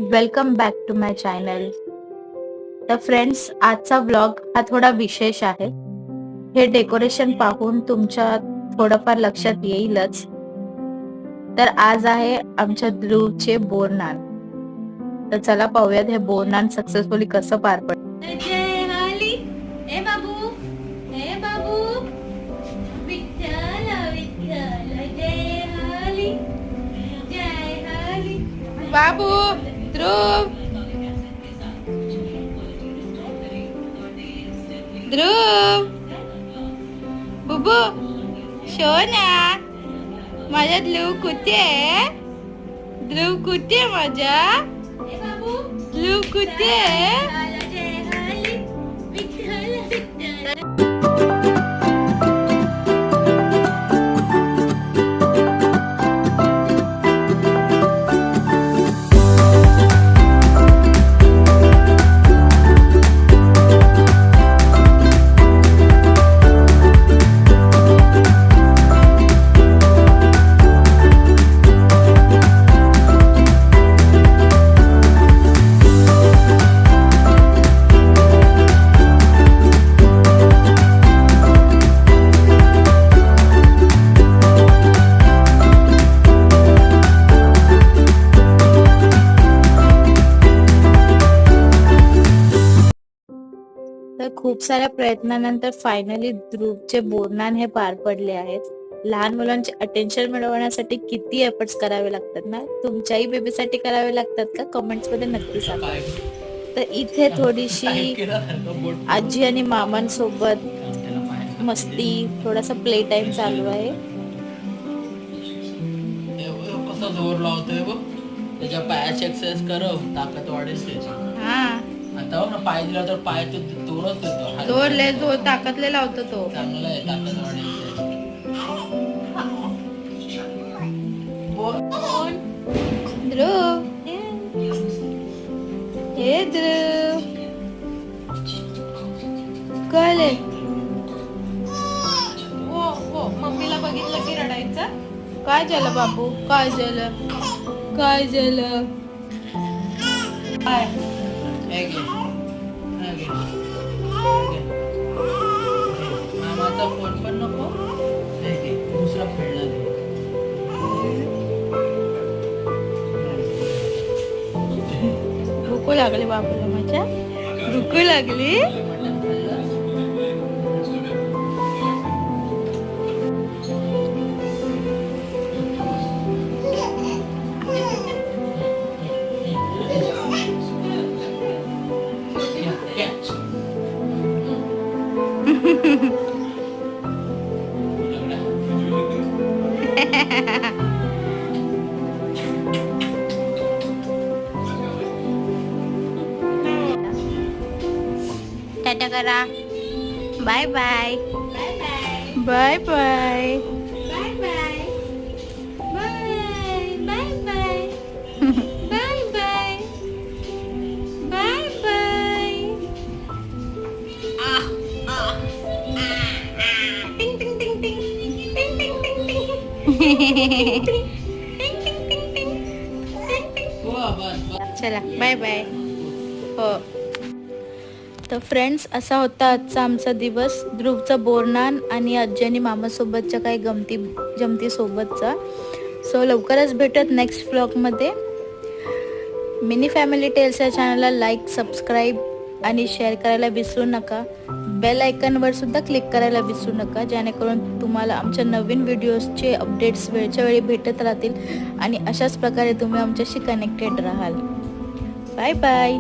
Welcome back to my channel. तर friends, आजचा vlog हा थोडा विशेष आहे. हे डेकोरेशन पाहून तुमच्या थोडंफार लक्षात येईलच. तर आज आहे आमच्या ध्रुवचे बोरनान. तर चला पाहूयात हे बोरनान सक्सेसफुली कसं पार पडलं. जय हाली ए बाबू, ए बाबू, विठ्ठल विठ्ठल जय हाली, जय हाली. बाबू, ध्रुव, ध्रुव, बुबू, शोना, माझा ध्रुव कुठे आहे? ध्रुव कुठे आहे माझा? ए बाबू, ध्रुव कुठे आहे? जय हाली, विठ्ठल विठ्ठल. तर खूप साऱ्या प्रयत्नानंतर फायनली ध्रुवचे बोरनान हे पार पडले आहेत. लहान मुलांचे अटेन्शन मिळवण्यासाठी किती एफर्ट्स करावे लागतात ना, तुमच्याही बेबीसाठी करावे लागतात का? कमेंट्स मध्ये नक्की सांगा. तर इथे थोडीशी आजी आणि मामांसोबत मस्ती, थोडासा प्ले टाइम चालू आहे. कसा जोर लावतोय बघ, त्याच्या पायाची एक्सरसाइज करव, ताकद वाढेल त्याची. हा, आता बघ ना, पाय दिला तर पाय तो जोरच देतो. जोर लय जोर ताकदले लावतो तो. चांगलं आहे, ताकद वाढेल त्याची. ध्रुव, हे ध्रुव, कळले? हो मम्मीला बघितलं की रडायचं. काय झालं बाबू? काय झालं? काय झालं? काय? हे घे. हे घे. हे घे. मामाचा फोन पण नको. हे घे, दुसरा खेळणं घे. भूक लागली बाबूला माझ्या, भूक लागली. Catch. टाटा करा. Bye bye. Bye bye, bye bye. Bye bye, bye bye, bye bye, bye bye. टिंग टिंग टिंग टिंग, टिंग टिंग टिंग टिंग, टिंग टिंग टिंग टिंग, टिंग टिंग. हो, बस, बस. चला बाय बाय. हो. तर फ्रेंड्स, असा होता आजचा आमचा दिवस, ध्रुवचा बोरनान आणि आजी आणि मामासोबतच्या काही जमती सोबतचा. सो लवकरच भेटत नेक्स्ट व्लॉगमध्ये. मिनी फॅमिली टेल्स या चॅनलला लाईक, सबस्क्राईब आणि शेअर करायला विसरू नका. बेल आयकॉनवर सुद्धा क्लिक करायला विसरू नका, जेणेकरून तुम्हाला आमच्या नवीन व्हिडिओजचे अपडेट्स वेळच्या वेळी भेटत राहतील आणि अशाच प्रकारे तुम्ही आमच्याशी कनेक्टेड राहाल. Bye bye.